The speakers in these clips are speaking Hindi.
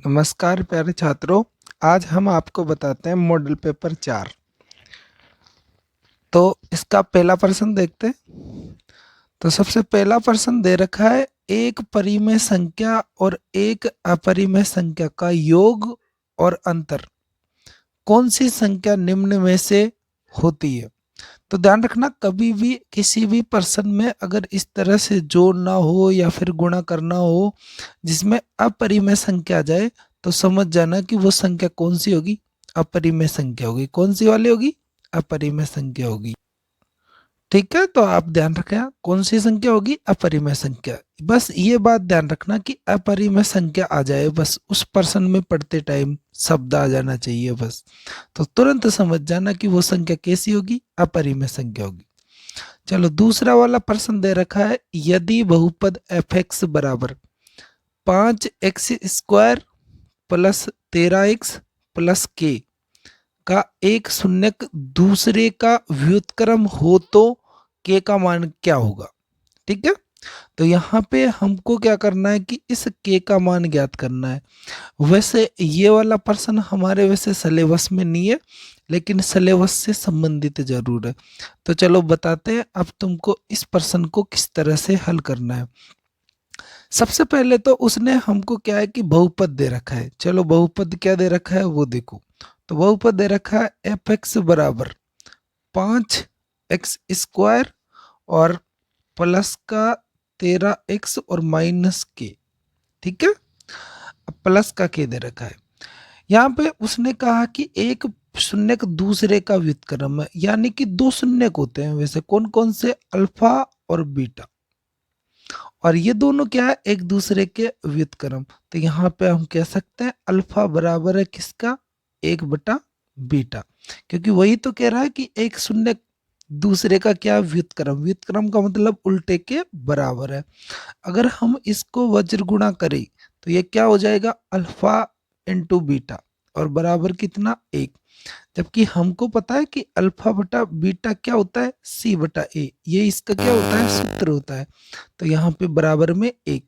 नमस्कार प्यारे छात्रों। आज हम आपको बताते हैं मॉडल पेपर 4। तो इसका पहला प्रश्न देखते हैं। तो सबसे पहला प्रश्न दे रखा है, एक परिमेय संख्या और एक अपरिमेय संख्या का योग और अंतर कौन सी संख्या निम्न में से होती है। तो ध्यान रखना, कभी भी किसी भी प्रश्न में अगर इस तरह से जोड़ना हो या फिर गुणा करना हो जिसमें अपरिमेय संख्या आ जाए तो समझ जाना कि वो संख्या कौन सी होगी, अपरिमेय संख्या होगी। कौन सी वाली होगी? अपरिमेय संख्या होगी। ठीक है, तो आप ध्यान रखें कौन सी संख्या होगी, अपरिमेय संख्या। बस ये बात ध्यान रखना कि अपरिमेय संख्या आ जाए, बस उस प्रश्न में पढ़ते टाइम शब्द आ जाना चाहिए बस। तो तुरंत समझ जाना कि वो संख्या कैसी होगी, अपरिमेय संख्या होगी। चलो दूसरा वाला प्रश्न दे रखा है, यदि बहुपद एफ एक्स बराबर 5x² प्लस 13x प्लस के का एक शून्यक दूसरे का व्युत्क्रम हो तो के का मान क्या होगा। ठीक है, तो यहाँ पे हमको क्या करना है कि इस के का मान ज्ञात करना है। वैसे ये वाला प्रश्न हमारे वैसे सिलेबस में नहीं है, लेकिन सिलेबस से संबंधित जरूर है। तो चलो बताते हैं अब तुमको इस प्रश्न को किस तरह से हल करना है। सबसे पहले तो उसने हमको क्या है कि बहुपद दे रखा है। चलो बहुपद क्या दे रखा है वो देखो। तो बहुपद दे रखा है एफ एक्स बराबर 5x² और प्लस का 13x और माइनस के। ठीक है, अब प्लस का के दे रखा है। यहाँ पे उसने कहा कि एक शून्यक दूसरे का व्युत्क्रम है, यानी कि दो शून्यक होते हैं वैसे। कौन कौन से? अल्फा और बीटा। और ये दोनों क्या है? एक दूसरे के व्युत्क्रम। तो यहाँ पे हम कह सकते हैं अल्फा बराबर है किसका? 1/बीटा, क्योंकि वही तो कह रहा है कि एक शून्य दूसरे का क्या? व्युत्क्रम। व्युत्क्रम का मतलब उल्टे के बराबर है। अगर हम इसको वज्र गुणा करें तो ये क्या हो जाएगा? अल्फा इंटू बीटा और बराबर कितना? 1। जबकि हमको पता है कि अल्फा बटा बीटा क्या होता है? c/a। ये इसका क्या होता है? सूत्र होता है। तो यहाँ पे बराबर में 1।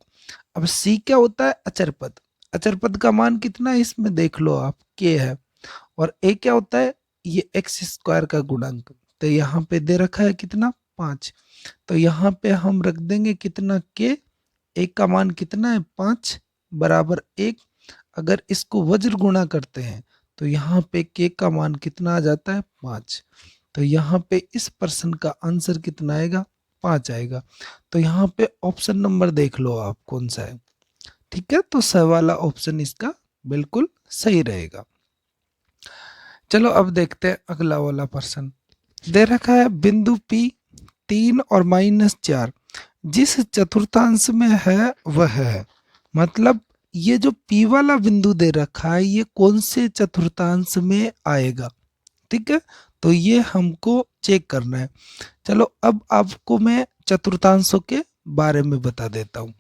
अब c क्या होता है? अचर पद। अचर पद का मान कितना है इसमें देख लो आप, k है। और a क्या होता है? ये x² का गुणांक। तो यहाँ पे दे रखा है कितना? 5। तो यहाँ पे हम रख देंगे कितना? k। एक का मान कितना है? 5 बराबर 1। अगर इसको वज्र गुणा करते हैं तो यहाँ पे के का मान कितना आ जाता है? 5। तो यहाँ पे इस प्रश्न का आंसर कितना आएगा? 5 आएगा। तो यहाँ पे ऑप्शन नंबर देख लो आप कौन सा है। ठीक है, तो स वाला ऑप्शन इसका बिल्कुल सही रहेगा। चलो अब देखते हैं अगला वाला प्रश्न। दे रखा है बिंदु P 3 और -4 जिस चतुर्थांश में है वह है। मतलब ये जो P वाला बिंदु दे रखा है ये कौन से चतुर्थांश में आएगा। ठीक है, तो ये हमको चेक करना है। चलो अब आपको मैं चतुर्थांशों के बारे में बता देता हूँ।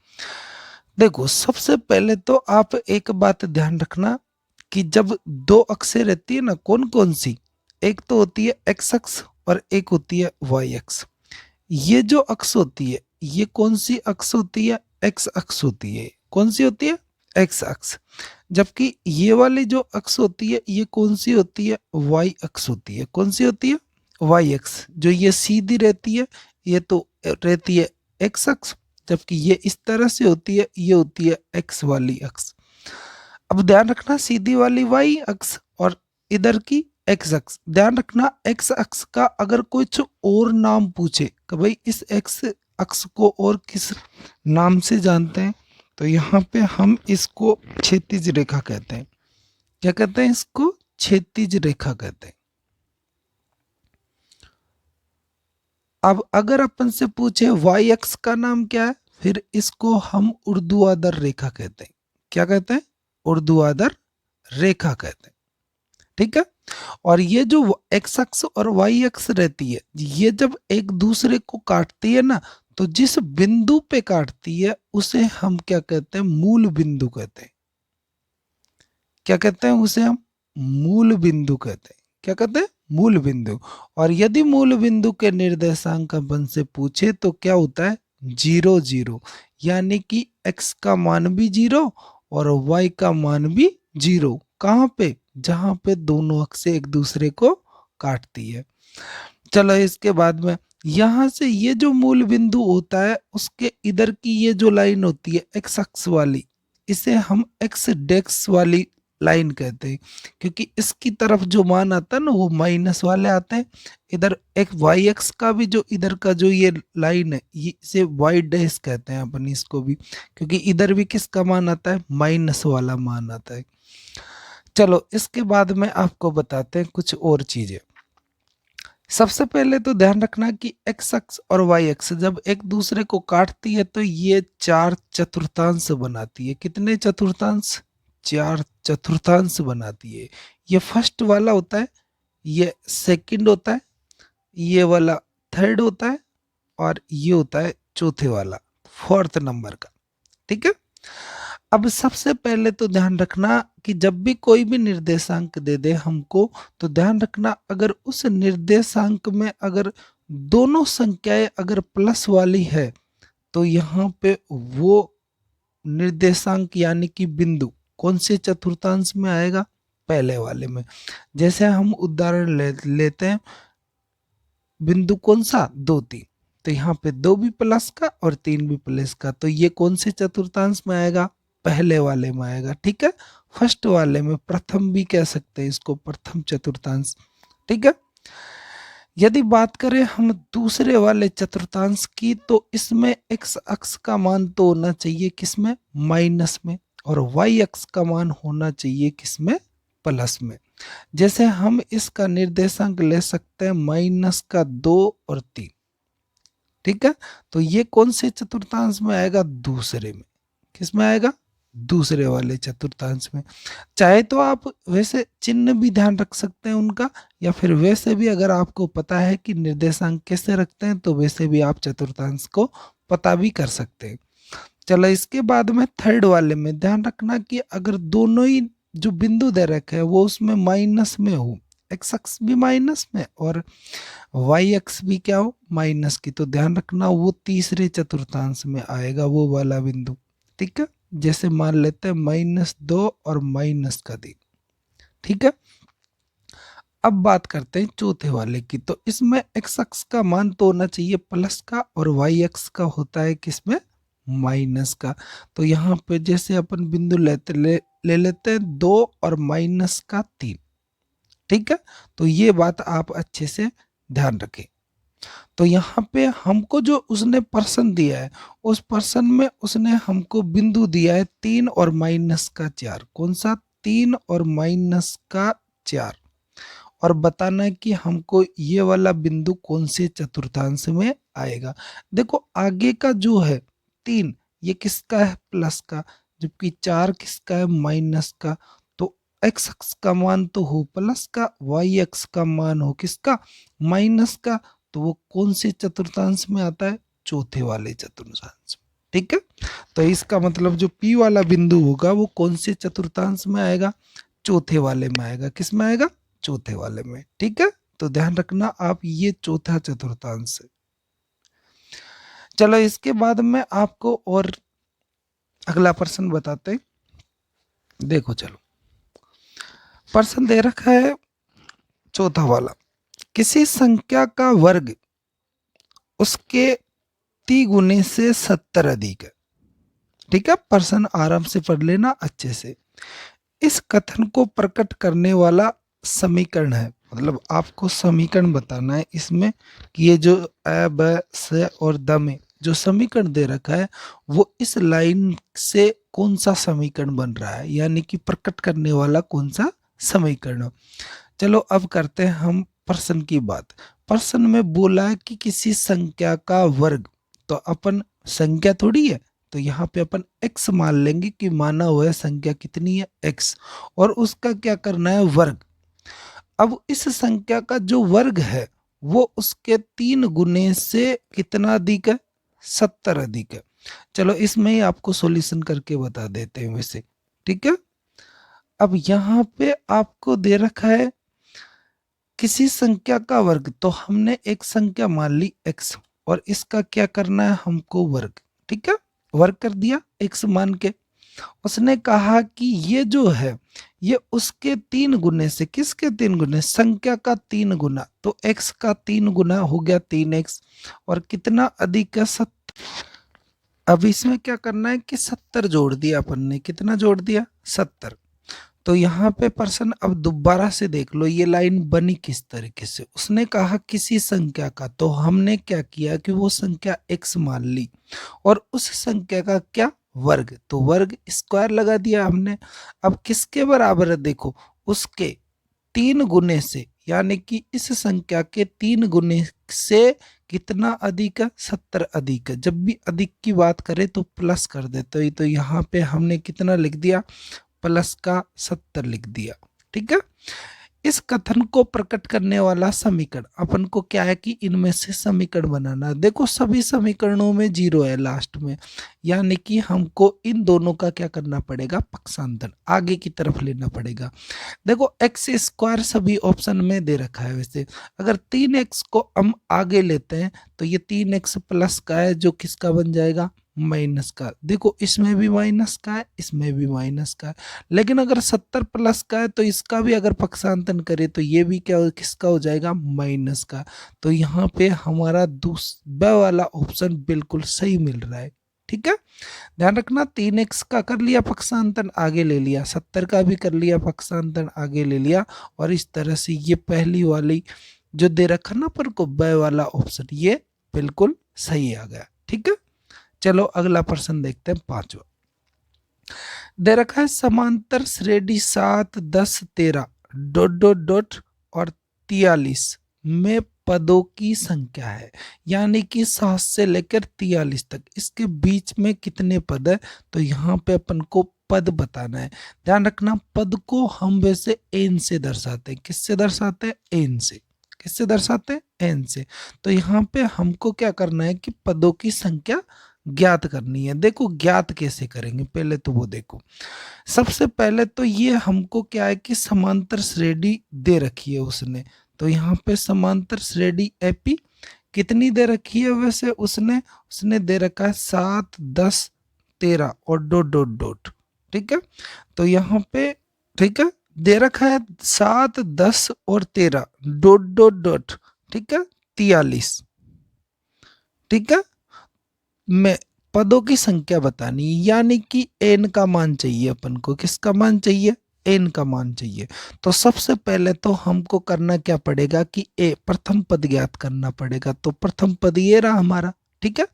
देखो सबसे पहले तो आप एक बात ध्यान रखना कि जब दो अक्षें रहती है ना, कौन कौन सी? एक तो होती है एक्स अक्ष और एक होती है वाई अक्ष। ये जो अक्ष होती है ये कौन सी अक्ष होती है? एक्स अक्ष होती है। कौन सी होती है? एक्स अक्ष। जबकि ये वाली जो अक्ष होती है ये कौन सी होती है? वाई अक्ष होती है। कौन सी होती है? वाई अक्ष। जो ये सीधी रहती है ये तो रहती है एक्स अक्ष, जबकि ये इस तरह से होती है ये होती है एक्स वाली अक्ष। अब ध्यान रखना सीधी वाली वाई अक्ष और इधर की एक्स अक्ष। ध्यान रखना एक्स अक्ष का अगर कुछ और नाम पूछे कि भाई इस एक्स अक्ष को और किस नाम से जानते हैं, तो यहाँ पे हम इसको क्षैतिज रेखा कहते हैं। क्या कहते हैं इसको? क्षैतिज रेखा कहते हैं। अब अगर अपन से पूछे वाई अक्ष का नाम क्या है, फिर इसको हम ऊर्ध्वाधर रेखा कहते हैं। क्या कहते हैं? ऊर्ध्वाधर रेखा कहते हैं। ठीक है, और ये जो एक्स अक्ष और वाई अक्ष रहती है ये जब एक दूसरे को काटती है ना, तो जिस बिंदु पे काटती है उसे हम क्या कहते हैं? मूल बिंदु कहते हैं। क्या कहते हैं उसे? हम मूल बिंदु कहते हैं। क्या कहते हैं? मूल बिंदु। और यदि मूल बिंदु के निर्देशांक अपन से पूछे तो क्या होता है? 0 0, यानी कि x का मान भी 0 और y का मान भी 0। कहाँ पे? जहां पे दोनों अक्ष एक दूसरे को काटती है। चलो इसके बाद में यहां से ये जो मूल बिंदु होता है उसके इधर की ये जो लाइन होती है एक्स अक्ष वाली, इसे हम एक्स डेक्स वाली लाइन कहते हैं, क्योंकि इसकी तरफ जो मान आता है ना वो माइनस वाले आते हैं। इधर एक वाई एक्स का भी जो इधर का जो ये लाइन है ये इसे वाई डैश कहते हैं अपन इसको भी, क्योंकि इधर भी किसका मान आता है? माइनस वाला मान आता है। चलो इसके बाद में आपको बताते हैं कुछ और चीजें। सबसे पहले तो ध्यान रखना कि एक्स अक्ष और वाई अक्ष जब एक दूसरे को काटती है तो ये 4 चतुर्थांश बनाती है। कितने चतुर्थांश? 4 चतुर्थांश बनाती है। ये फर्स्ट वाला होता है, ये सेकंड होता है, ये वाला थर्ड होता है, और ये होता है चौथे वाला, फोर्थ नंबर का। ठीक है। अब सबसे पहले तो ध्यान रखना कि जब भी कोई भी निर्देशांक दे दे हमको, तो ध्यान रखना अगर उस निर्देशांक में अगर दोनों संख्याएं अगर प्लस वाली है तो यहाँ पे वो निर्देशांक यानी कि बिंदु कौन से चतुर्थांश में आएगा? पहले वाले में। जैसे हम उदाहरण लेते हैं, बिंदु कौन सा? 2 3, तो यहाँ पे 2 भी प्लस का और 3 भी प्लस का, तो ये कौन से चतुर्थांश में आएगा? पहले वाले में आएगा। ठीक है। फर्स्ट वाले में, प्रथम भी कह सकते हैं इसको, प्रथम चतुर्थांश। ठीक है। यदि बात करें हम दूसरे वाले चतुर्थांश की, तो इसमें एक्स अक्ष का मान तो होना चाहिए किसमें? माइनस में। और वाई अक्ष का मान होना चाहिए किसमें? प्लस में। जैसे हम इसका निर्देशांक ले सकते हैं -2 और 3। ठीक है। तो ये कौन से चतुर्थांश में आएगा? दूसरे में। किस में आएगा? दूसरे वाले चतुर्थांश में। चाहे तो आप वैसे चिन्ह भी ध्यान रख सकते हैं उनका, या फिर वैसे भी अगर आपको पता है कि निर्देशांक कैसे रखते हैं तो वैसे भी आप चतुर्थांश को पता भी कर सकते हैं। चलो इसके बाद में थर्ड वाले में ध्यान रखना कि अगर दोनों ही जो बिंदु दे रखे हैं वो उसमें माइनस में हो, एक्स अक्ष भी माइनस में और वाई अक्ष भी क्या हो? माइनस की, तो ध्यान रखना वो तीसरे चतुर्थांश में आएगा वो वाला बिंदु। ठीक है। जैसे मान लेते हैं -2 और -3। ठीक है। अब बात करते हैं चौथे वाले की, तो इसमें एक्स अक्ष का मान तो होना चाहिए प्लस का और वाई अक्ष का होता है किसमें? माइनस का। तो यहाँ पे जैसे अपन बिंदु ले लेते हैं 2 और -3। ठीक है। तो ये बात आप अच्छे से ध्यान रखें। तो यहाँ पे हमको जो उसने पर्सन दिया है, उस पर्सन में उसने हमको बिंदु दिया है 3 और -4। कौन सा? 3 और -4। और बताना है कि हमको ये वाला बिंदु कौन से चतुर्थांश में आएगा। देखो आगे का जो है 3, ये किसका है? प्लस का, जबकि 4 किसका है? माइनस का। तो एक्स अक्ष का मान तो हो प्लस का, वाई अक्ष का मान हो किसका? माइनस का। तो वो कौन से चतुर्थांश में आता है? चौथे वाले चतुर्थांश में। ठीक है। तो इसका मतलब जो पी वाला बिंदु होगा वो कौन से चतुर्थांश में आएगा? चौथे वाले में आएगा। किस में आएगा? चौथे वाले में। ठीक है। तो ध्यान रखना आप, ये चौथा चतुर्थांश है। चलो इसके बाद में आपको और अगला प्रश्न बताते हैं। देखो चलो, प्रश्न दे रखा है चौथा वाला, किसी संख्या का वर्ग उसके तिगुने से 70 अधिक है। ठीक है। प्रश्न आराम से पढ़ लेना अच्छे से। इस कथन को प्रकट करने वाला समीकरण है, मतलब आपको समीकरण बताना है इसमें कि ये जो अ ब स और द में जो समीकरण दे रखा है वो इस लाइन से कौन सा समीकरण बन रहा है, यानी कि प्रकट करने वाला कौन सा समीकरण। चलो अब करते हैं हम प्रश्न की बात। प्रश्न में बोला है कि किसी संख्या का वर्ग, तो अपन संख्या थोड़ी है, तो यहाँ पे अपन x मान लेंगे कि माना हुआ है संख्या कितनी है? x, और उसका क्या करना है? वर्ग। अब इस संख्या का जो वर्ग है वो उसके 3 गुने से कितना अधिक है? 70 अधिक है। चलो इसमें ही आपको सॉल्यूशन करके बता देते हैं वैसे। ठीक है। अब यहाँ पे आपको दे रखा है किसी संख्या का वर्ग, तो हमने एक संख्या मान ली x और इसका क्या करना है हमको? वर्ग। ठीक है। वर्ग कर दिया x मान के। उसने कहा कि ये जो है ये उसके 3 गुने से, किसके 3 गुने, संख्या का 3 गुना, तो x का 3 गुना हो गया 3x, और कितना अधिक है 70। अब इसमें क्या करना है कि 70 जोड़ दिया अपन ने, कितना जोड़ दिया 70। तो यहाँ पे पर्सन अब दोबारा से देख लो ये लाइन बनी किस तरीके से। उसने कहा किसी संख्या का, तो हमने क्या किया कि वो संख्या x मान ली, और उस संख्या का क्या, वर्ग, तो वर्ग स्क्वायर लगा दिया हमने। अब किसके बराबर है देखो, उसके 3 गुने से, यानी कि इस संख्या के 3 गुने से कितना अधिक है, 70 अधिक है। जब भी अधिक की बात करें तो प्लस कर देते हैं, तो यहाँ पे हमने कितना लिख दिया, प्लस का 70 लिख दिया। ठीक है। इस कथन को प्रकट करने वाला समीकरण, अपन को क्या है कि इनमें से समीकरण बनाना। देखो सभी समीकरणों में जीरो है लास्ट में, यानी कि हमको इन दोनों का क्या करना पड़ेगा, पक्षांतर आगे की तरफ लेना पड़ेगा। देखो एक्स स्क्वायर सभी ऑप्शन में दे रखा है। वैसे अगर 3x को हम आगे लेते हैं तो ये 3x प्लस का है, जो किसका बन जाएगा, माइनस का। देखो इसमें भी माइनस का है, इसमें भी माइनस का है, लेकिन अगर 70 प्लस का है तो इसका भी अगर पक्षांतन करें तो ये भी क्या, किसका हो जाएगा, माइनस का। तो यहाँ पे हमारा दूसरा वाला ऑप्शन बिल्कुल सही मिल रहा है। ठीक है, ध्यान रखना 3x का कर लिया पक्षांतन, आगे ले लिया, 70 का भी कर लिया पक्षांतन, आगे ले लिया, और इस तरह से ये पहली वाली जो दे रखा ना पर को ब वाला ऑप्शन, ये बिल्कुल सही आ गया। ठीक है, चलो अगला प्रश्न देखते हैं, 5वां। दे रखा है समांतर श्रेणी 7, 10, 13 डॉट डॉट डॉट और 43 में पदों की संख्या है, यानी कि 7 से लेकर 43 तक इसके बीच में कितने पद है। तो यहाँ पे अपन को पद बताना है। ध्यान रखना पद को हम वैसे एन से दर्शाते हैं, किससे दर्शाते हैं, एन से। किससे दर्शाते हैं, एन से। तो यहाँ पे हमको क्या करना है कि पदों की संख्या ज्ञात करनी है। देखो ज्ञात कैसे करेंगे, पहले तो वो देखो। सबसे पहले तो ये हमको क्या है कि समांतर श्रेणी दे रखी है उसने, तो यहाँ पे समांतर श्रेणी एपी कितनी दे रखी है, वैसे उसने उसने दे रखा है 7, 10, 13 और डॉट डॉट डॉट। ठीक है, तो यहाँ पे ठीक है दे रखा है 7, 10 और 13 डॉट डॉट डॉट। ठीक है, 43। ठीक है, में पदों की संख्या बतानी है, यानी कि एन का मान चाहिए अपन को, किसका मान चाहिए, एन का मान चाहिए। तो सबसे पहले तो हमको करना क्या पड़ेगा कि ए प्रथम पद ज्ञात करना पड़ेगा, तो प्रथम पद ये रहा हमारा। ठीक है,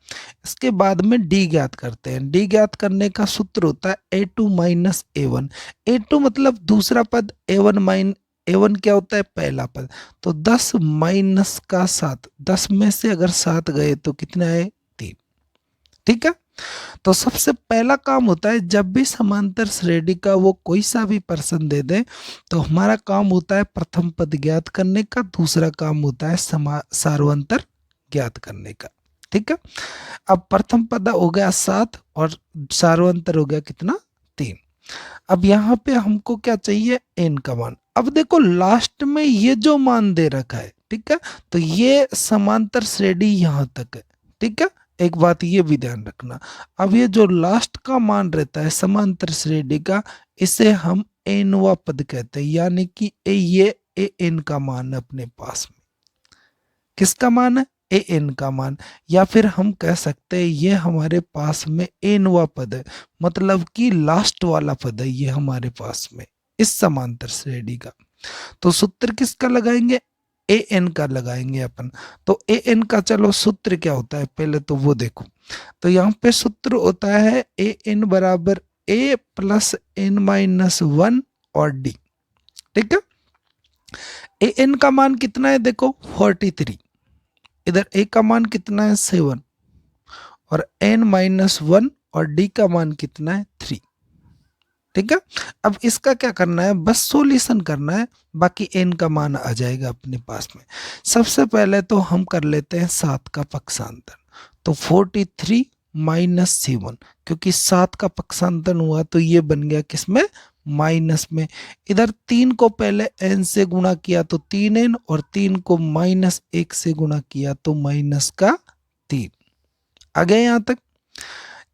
इसके बाद में डी ज्ञात करते हैं। डी ज्ञात करने का सूत्र होता है a2 माइनस a1। a2 मतलब दूसरा पद, a1 क्या होता है, पहला पद। तो 10 माइनस का 7, 10 में से अगर 7 गए तो कितना है, 3। ठीक है, तो सबसे पहला काम होता है जब भी समांतर श्रेणी का वो कोई सा भी प्रश्न दे दे, तो हमारा काम होता है प्रथम पद ज्ञात करने का, दूसरा काम होता है सार्वंतर ज्ञात करने का। ठीक है, अब प्रथम पद हो गया 7 और सार्वंतर हो गया कितना, 3। अब यहाँ पे हमको क्या चाहिए, एन का मान। अब देखो लास्ट में ये जो मान दे रखा है, ठीक है, तो ये समांतर श्रेणी यहां तक है। ठीक है, एक बात ये भी ध्यान रखना, अब ये जो लास्ट का मान रहता है समांतर श्रेणी का, इसे हम एनवा पद कहते हैं, यानी कि ये ए एन का मान है अपने पास में। किसका मान है, ए एन का मान, या फिर हम कह सकते हैं ये हमारे पास में एनवा पद है, मतलब कि लास्ट वाला पद है ये हमारे पास में इस समांतर श्रेणी का। तो सूत्र किसका लगाएंगे, ए एन का लगाएंगे अपन। तो ए एन का चलो सूत्र क्या होता है पहले तो वो देखो। तो यहाँ पे सूत्र होता है ए एन बराबर ए प्लस एन माइनस 1 और डी। ठीक है, ए एन का मान कितना है देखो 43, इधर ए का मान कितना है 7, और एन माइनस 1 और डी का मान कितना है 3। ठीक है, अब इसका क्या करना है, बस सॉल्यूशन करना है, बाकी एन का मान आ जाएगा अपने पास में। सबसे पहले तो हम कर लेते हैं 7 का पक्षांतर, तो 43 माइनस 7, क्योंकि 7 का पक्षांतर हुआ तो ये बन गया किसमें, माइनस में। इधर 3 को पहले एन से गुणा किया तो 3n, और 3 को माइनस 1 से गुणा किया तो माइनस का 3। आ गए यहां तक।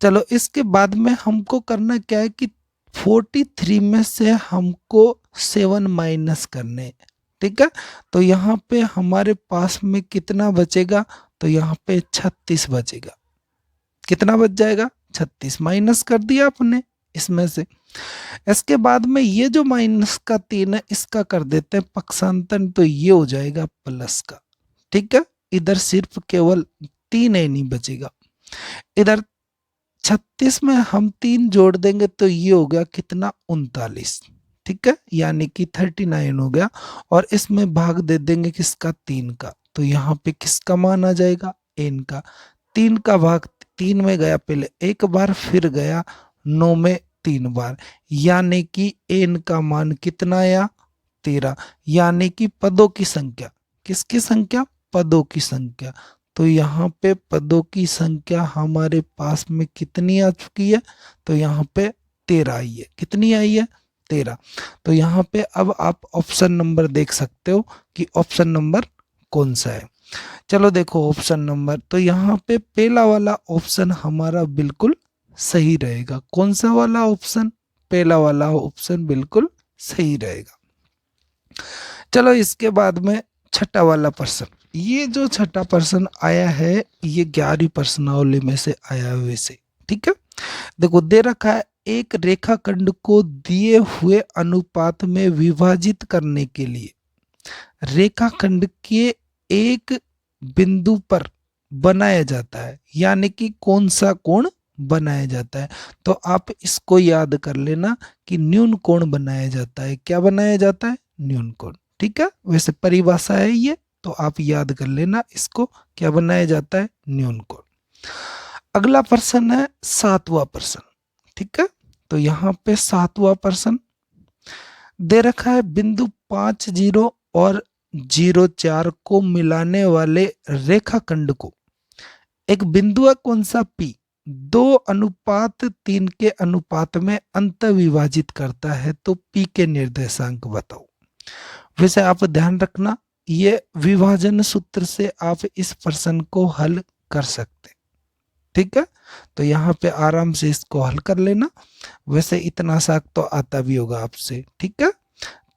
चलो इसके बाद में हमको करना क्या है कि 43 में से हमको 7 माइनस करने हैं, ठीक है। तो यहाँ पे हमारे पास में कितना बचेगा, तो यहाँ पे 36 बचेगा। कितना बच जाएगा, 36 माइनस कर दिया आपने इसमें से। इसके बाद में ये जो माइनस का 3 है इसका कर देते हैं पक्षांतर, तो ये हो जाएगा प्लस का, ठीक है। इधर सिर्फ केवल 3 ही नहीं बचेगा, इधर 36 में हम 3 जोड़ देंगे तो ये हो गया कितना, 39, ठीक है, यानी कि 39 हो गया। और इसमें भाग दे देंगे किसका, 3 का, तो यहाँ पे किसका मान आ जाएगा, n का। 3 का भाग 3 में गया पहले एक बार, फिर गया 9 में 3 बार, यानी कि n का मान कितना आया, 13। यानी कि पदों की संख्या, किसकी संख्या, पदों की संख्या। तो यहाँ पे पदों की संख्या हमारे पास में कितनी आ चुकी है, तो यहाँ पे 13 आई है। कितनी आई है, 13। तो यहाँ पे अब आप ऑप्शन नंबर देख सकते हो कि ऑप्शन नंबर कौन सा है। चलो देखो ऑप्शन नंबर, तो यहाँ पे पहला वाला ऑप्शन हमारा बिल्कुल सही रहेगा। कौन सा वाला ऑप्शन, पहला वाला ऑप्शन बिल्कुल सही रहेगा। चलो इसके बाद में छठा वाला प्रश्न, ये जो छठा प्रश्न आया है ये 11वीं प्रश्नावली में से आया हुए से, ठीक है। देखो दे रखा है, एक रेखाखंड को दिए हुए अनुपात में विभाजित करने के लिए रेखाखंड के एक बिंदु पर बनाया जाता है, यानी कि कौन सा कोण बनाया जाता है। तो आप इसको याद कर लेना कि न्यून कोण बनाया जाता है। क्या बनाया जाता है, न्यून कोण, ठीक है। वैसे परिभाषा है ये, तो आप याद कर लेना इसको, क्या बनाया जाता है, न्यून कोण। अगला प्रश्न है 7वां प्रश्न, ठीक है। तो यहाँ पे 7वां प्रश्न दे रखा है, बिंदु 5 0 और 0 4 को मिलाने वाले रेखाखंड को एक बिंदु है कौन सा, P 2:3 के अनुपात में अंत विभाजित करता है, तो P के निर्देशांक बताओ। वैसे आप ध्यान रखना, ये विभाजन सूत्र से आप इस प्रश्न को हल कर सकते, ठीक है। तो यहाँ पे आराम से इसको हल कर लेना। वैसे इतना सा तो आता भी होगा आपसे, ठीक है।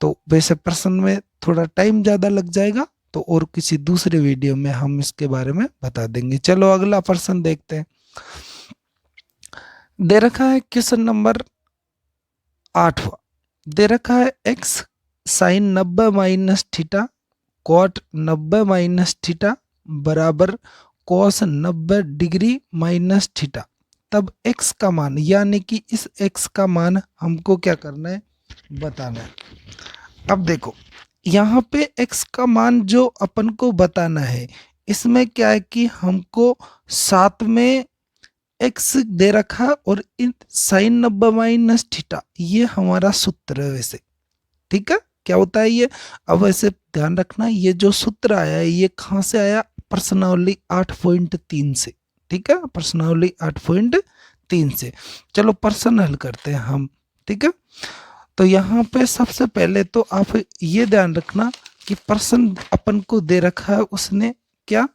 तो वैसे प्रश्न में थोड़ा टाइम ज्यादा लग जाएगा, तो और किसी दूसरे वीडियो में हम इसके बारे में बता देंगे। चलो अगला प्रश्न देखते हैं। दे रखा है क्वेश्चन नंबर 8वां, दे रखा है x sine 90 minus theta cot 90 minus theta बराबर कॉस 90 डिग्री माइनस थीटा। तब x का मान, यानी कि इस x का मान हमको क्या करना है, बताना है। अब देखो यहाँ पे x का मान जो अपन को बताना है, इसमें क्या है कि हमको साथ में x दे रखा और इन साइन 90 माइनस थीटा ये हमारा सूत्र है वैसे, ठीक है। क्या होता है ये, अब वैसे ध्यान रखना, ये जो सूत्र आया है ये कहाँ से आया, प्रश्नावली 8.3 से, ठीक है, प्रश्नावली 8.3 से। चलो प्रश्न हल करते हैं हम, ठीक है। तो यहाँ पे सबसे पहले तो आप ये ध्यान रखना कि प्रश्न अपन को दे रखा है, उसने क्या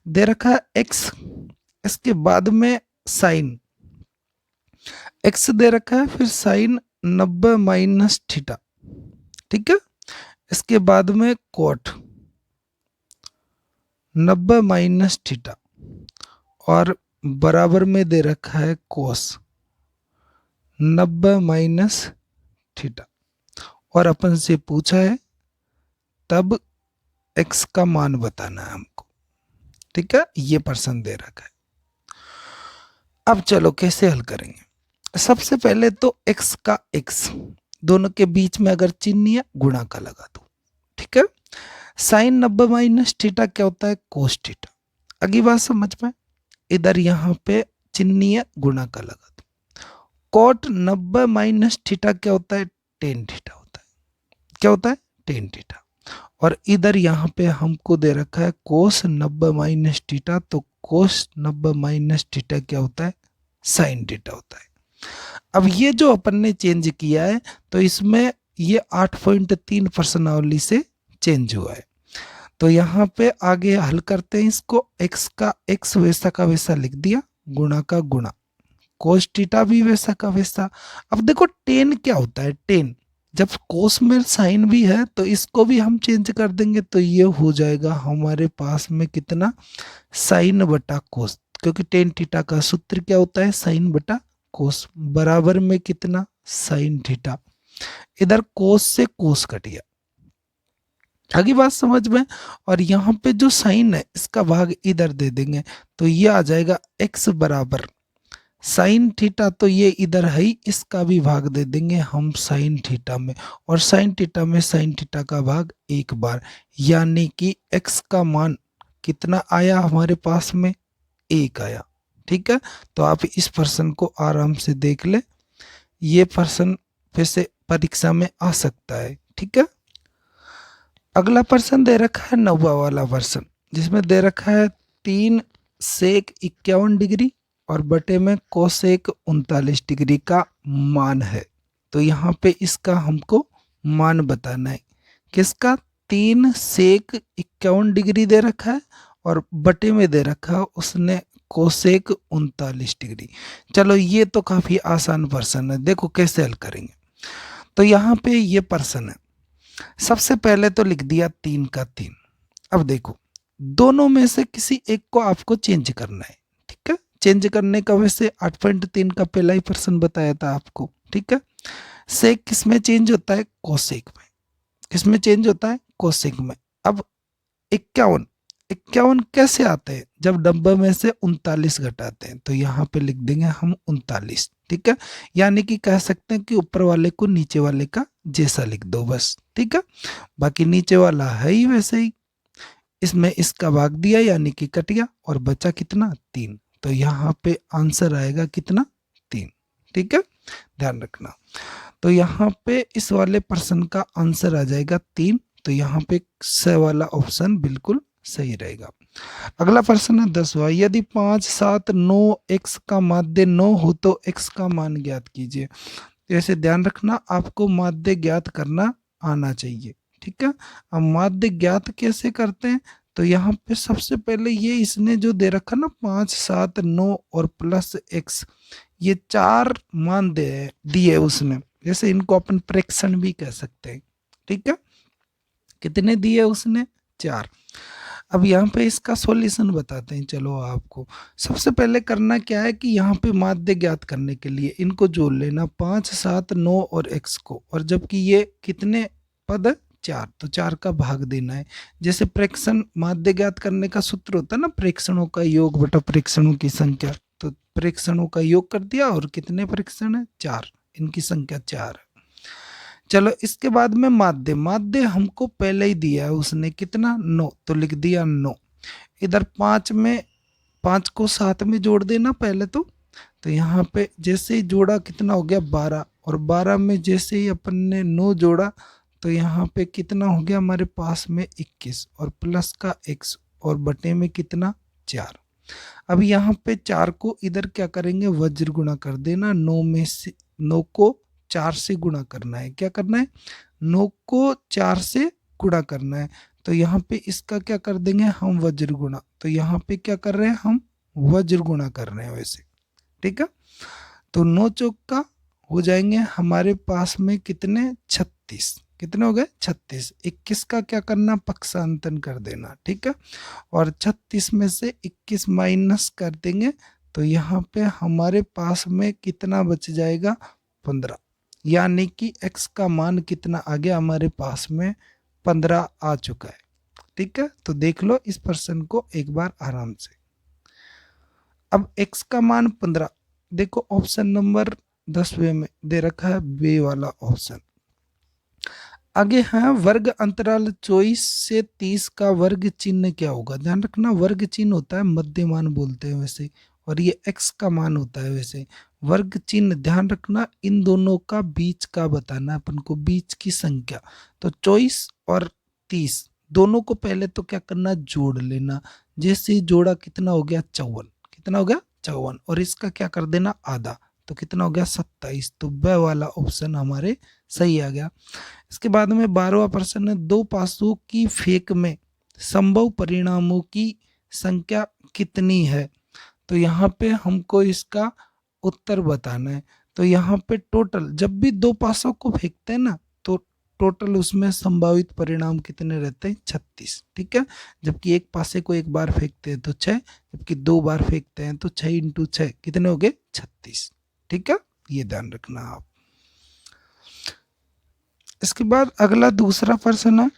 दे रखा है, x, इसके बाद में साइन, x दे रखा है, फिर साइन 90 माइनस थीटा, ठीक है। इसके बाद में कोट 90 माइनस थीटा और बराबर में दे रखा है कोस 90 माइनस थीटा, और अपन से पूछा है तब x का मान बताना है हमको, ठीक है। ये प्रश्न दे रखा है। अब चलो कैसे हल करेंगे। सबसे पहले तो x का x, दोनों के बीच में अगर चिन्ह है गुणा का लगा दो, ठीक है। साइन 90 माइनस थीटा क्या होता है, कोस थीटा। अगली बात समझ में, इधर यहाँ पे चिन्ह है गुणा का लगा दो। कॉट 90 माइनस थीटा क्या होता है, टेन थीटा होता है। क्या होता है, टेन थीटा। और इधर यहाँ पे हमको दे रखा है कोस 90 माइनस थीटा, तो कोस 90 माइनस थीटा क्या होता है, साइन थीटा होता है। अब ये जो अपन ने चेंज किया है, तो इसमें ये 8.3 प्रश्नावली से चेंज हुआ है। तो यहाँ पे आगे हल करते हैं इसको, x का x वैसा का वैसा लिख दिया, गुणा का गुणा, कोस थीटा भी वैसा का वैसा। अब देखो टेन क्या होता है, टेन जब कोस में साइन भी है तो इसको भी हम चेंज कर देंगे, तो ये हो जाएगा हमारे पास में कितना, साइन बटा कोस, क्योंकि टेन थीटा का सूत्र क्या होता है, साइन बटा कोस, बराबर में कितना, साइन थीटा। इधर कोस से कोस कट गया, आगे बात समझ में। और यहाँ पे जो साइन है इसका भाग इधर दे देंगे, तो ये आ जाएगा x बराबर साइन थीटा, तो ये इधर है ही, इसका भी भाग दे देंगे हम साइन थीटा में, और साइन थीटा में साइन थीटा का भाग एक बार, यानी कि x का मान कितना आया हमारे पास में, एक आया। ठीक है, तो आप इस प्रश्न को आराम से देख ले, ये प्रश्न फिर से परीक्षा में आ सकता है। ठीक है, अगला प्रश्न दे रखा है 9वां वाला प्रश्न, जिसमें दे रखा है 3 सेक 51 डिग्री और बटे में कोसेक 39 डिग्री का मान है। तो यहाँ पे इसका हमको मान बताना है, किसका, 3 सेक 51 डिग्री दे रखा है और बटे में दे रखा है उसने कोसेक 39 डिग्री। चलो ये तो काफी आसान प्रश्न है, देखो कैसे हल करेंगे। तो यहाँ पे ये प्रश्न है, सबसे पहले तो लिख दिया 3 का 3। अब देखो दोनों में से किसी एक को आपको चेंज करना है। ठीक है, चेंज करने का वैसे 8.3 का पहला ही प्रश्न बताया था आपको। ठीक है, सेक किस में चेंज होता है, कोसेक में। किस में चेंज होता है, कोसेक में। अब 51 51 कैसे आते हैं, जब 90 में से 39 घटाते हैं, तो यहाँ पे लिख देंगे हम 39। ठीक है, यानी कि कह सकते हैं कि ऊपर वाले को नीचे वाले का जैसा लिख दो बस। ठीक है, बाकी नीचे वाला है ही वैसे ही, इसमें इसका भाग दिया यानी कि कट गया, और बचा कितना, 3। तो यहाँ पे आंसर आएगा कितना, 3। ठीक है, ध्यान रखना। तो यहाँ पे इस वाले प्रश्न का आंसर आ जाएगा 3। तो यहाँ पे स वाला ऑप्शन बिल्कुल सही रहेगा। अगला प्रश्न है 10वां, यदि 5, 7, 9 x का माध्य 9 हो तो x का मान ज्ञात कीजिए। तो ऐसे ध्यान रखना, आपको माध्य ज्ञात करना आना चाहिए। ठीक है, अब माध्य ज्ञात कैसे करते हैं, तो यहाँ पे सबसे पहले ये इसने जो दे रखा ना 5, 7, 9 और प्लस x, ये 4 मान दिए उसने, जैसे इनको अपन प्रेक्षण भी कह सकते हैं। ठीक है, कितने दिए उसने, 4। अब यहाँ पे इसका सॉल्यूशन बताते हैं। चलो आपको सबसे पहले करना क्या है कि यहाँ पे माध्य ज्ञात करने के लिए इनको जोड़ लेना, 5, 7, 9 और x को, और जबकि ये कितने पद है, 4, तो 4 का भाग देना है। जैसे प्रेक्षण माध्य ज्ञात करने का सूत्र होता है ना, प्रेक्षणों का योग बटा प्रेक्षणों की संख्या, तो प्रेक्षणों का योग कर दिया, और कितने प्रेक्षण है, 4, इनकी संख्या 4 है। चलो इसके बाद में माध्य, माध्य हमको पहले ही दिया है उसने, कितना, 9, तो लिख दिया 9। इधर 5 में 5 को 7 में जोड़ देना पहले तो यहाँ पे जैसे ही जोड़ा कितना हो गया, 12, और 12 में जैसे ही अपन ने 9 जोड़ा तो यहाँ पे कितना हो गया हमारे पास में 21, और प्लस का x, और बटे में कितना, 4। अब यहाँ पे 4 को इधर क्या करेंगे, वज्र गुणा कर देना, 9 में से 9 को 4 से गुणा करना है। क्या करना है, 9 को 4 से गुणा करना है, तो यहाँ पे इसका क्या कर देंगे हम, वज्र गुणा। तो यहाँ पे क्या कर रहे हैं हम, वज्र गुणा कर रहे हैं वैसे। ठीक है, तो 9 चौक का हो जाएंगे हमारे पास में कितने, 36। कितने हो गए, 36। 21 का क्या करना, पक्षांतन कर देना। ठीक है, और 36 में से 21 माइनस कर देंगे, तो यहाँ पे हमारे पास में कितना बच जाएगा, 15, यानी कि x का मान कितना आ गया हमारे पास में, 15 आ चुका है। ठीक है, तो देख लो इस प्रश्न को एक बार आराम से। अब x का मान 15, देखो ऑप्शन नंबर 10वें में दे रखा है बे वाला ऑप्शन। आगे है वर्ग अंतराल 24 से 30 का वर्ग चिन्ह क्या होगा। ध्यान रखना, वर्ग चिन्ह होता है मध्यमान बोलते हैं वैसे, और ये x का मान होता है वैसे। वर्ग चिन्ह ध्यान रखना, इन दोनों का बीच का बताना अपन को, बीच की संख्या। तो 24 और 30 दोनों को पहले तो क्या करना, जोड़ लेना। जैसे ही जोड़ा कितना हो गया, 54। कितना हो गया, 54, और इसका क्या कर देना, आधा, तो कितना हो गया, 27। तो ब वाला ऑप्शन हमारे सही आ गया। इसके बाद में 12वां प्रश्न है, दो पासों की फेंक में संभव परिणामों की संख्या कितनी है। तो यहाँ पे हमको इसका उत्तर बताना है। तो यहाँ पे टोटल जब भी दो पासों को फेंकते हैं ना, तो टोटल उसमें संभावित परिणाम कितने रहते हैं? 36। ठीक है, जबकि एक पासे को एक बार फेंकते हैं तो 6, जबकि दो बार फेंकते हैं तो 6 इंटू 6 कितने हो गए? 36। ठीक है, ये ध्यान रखना आप। इसके बाद अगला दूसरा प्रश्न है,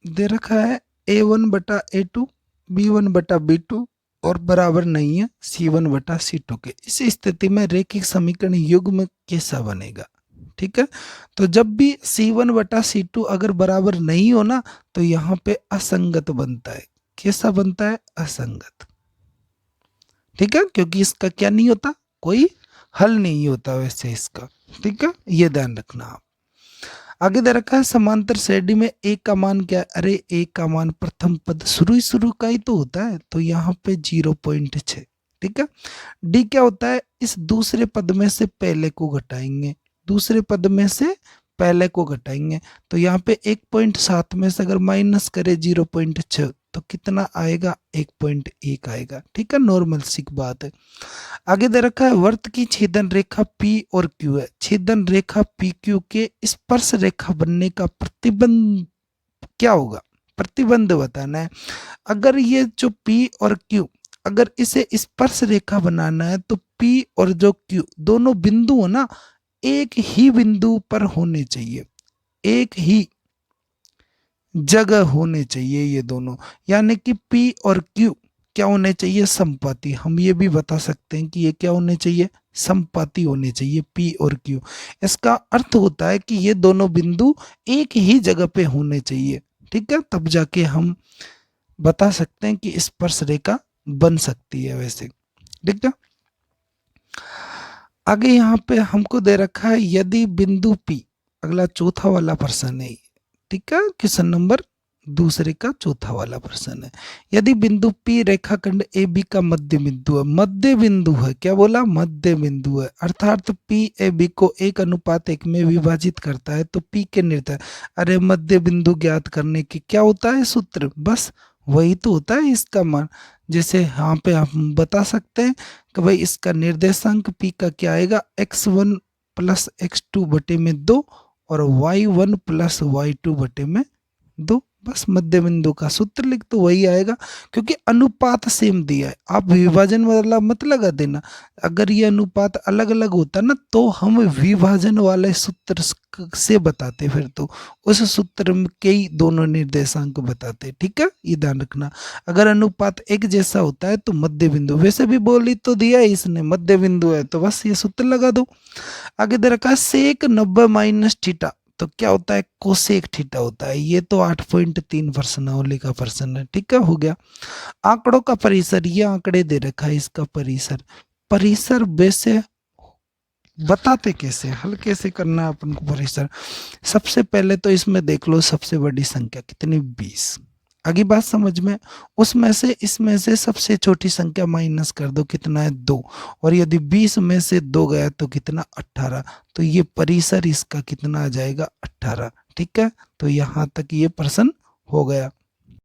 दे रखा है A1/A2 B1/B2 और बराबर नहीं है C1/C2 के। इस स्थिति में रैखिक समीकरण युग्म कैसा बनेगा? ठीक है, तो जब भी C1/C2 अगर बराबर नहीं हो ना, तो यहाँ पे असंगत बनता है। कैसा बनता है? असंगत। ठीक है, क्योंकि इसका क्या नहीं होता? कोई हल नहीं होता वैसे इसका। ठीक है, ये ध्यान रखना आप। आगे दे रखा है समांतर श्रेणी में ए का मान क्या है? अरे ए का मान प्रथम पद शुरू का ही तो होता है, तो यहाँ पे 0.6। ठीक है, डी क्या होता है? इस दूसरे पद में से पहले को घटाएंगे, दूसरे पद में से पहले को घटाएंगे, तो यहाँ पे 1.7 में से अगर माइनस करे 0.6 तो कितना आएगा? 1.1 आएगा। ठीक है, नॉर्मल सी बात है। आगे दे रखा है वर्त की छेदन रेखा P और Q है। छेदन रेखा PQ के स्पर्श रेखा बनने का प्रतिबंध क्या होगा? प्रतिबंध बताना है। अगर ये जो P और Q, अगर इसे स्पर्श रेखा बनाना है तो P और जो Q दोनों बिंदु है ना, एक ही बिंदु पर होने चाहिए, एक ही जगह होने चाहिए ये दोनों, यानी कि P और Q क्या होने चाहिए? समपाती। हम ये भी बता सकते हैं कि ये क्या होने चाहिए? समपाती होने चाहिए P और Q। इसका अर्थ होता है कि ये दोनों बिंदु एक ही जगह पे होने चाहिए। ठीक है, तब जाके हम बता सकते हैं कि स्पर्श रेखा बन सकती है वैसे। ठीक है, आगे यहाँ पे हमको दे रखा है यदि बिंदु P, अगला चौथा वाला प्रश्न है। ठीक है, क्वेश्चन नंबर दूसरे का चौथा वाला प्रश्न है। यदि बिंदु P रेखाखंड AB का मध्य बिंदु है, मध्य बिंदु है, क्या बोला? मध्य बिंदु है, अर्थात P AB को 1:1 में विभाजित करता है, तो P के निर्धारक, अरे मध्य बिंदु ज्ञात करने की क्या होता है सूत्र? बस वही तो होता है इसका मान। जैसे यहाँ पे हम बता सकते हैं कि भाई इसका निर्देशांक P का क्या आएगा? x1 + x2 बटे में 2 और y1 + y2 बटे में 2। बस मध्य बिंदु का सूत्र लिख तो वही आएगा, क्योंकि अनुपात सेम दिया है। आप विभाजन वाला मत लगा देना। अगर ये अनुपात अलग अलग होता ना, तो हम विभाजन वाले सूत्र से बताते, फिर तो उस सूत्र में के ही दोनों निर्देशांक बताते। ठीक है, ये ध्यान रखना। अगर अनुपात एक जैसा होता है तो मध्य बिंदु, वैसे भी बोली तो दिया है इसने मध्य बिंदु है, तो बस ये सूत्र लगा दो। आगे दे रखा है सेक 90 - थीटा, तो क्या होता है? कोसेक थीटा होता है। ये तो 8.3 प्रश्नावली का प्रश्न है। ठीक है, हो गया। आंकड़ों का परिसर, ये आंकड़े दे रखा है, इसका परिसर, परिसर वैसे बताते कैसे, हल कैसे करना है अपन को परिसर? सबसे पहले तो इसमें देख लो सबसे बड़ी संख्या कितनी? 20। आगे बात समझ में? उसमें से इसमें से सबसे छोटी संख्या माइनस कर दो, कितना है? 2। और यदि 20 में से 2 गया तो कितना? 18। तो ये परिसर इसका कितना आ जाएगा? 18। ठीक है, तो यहाँ तक ये प्रश्न हो गया।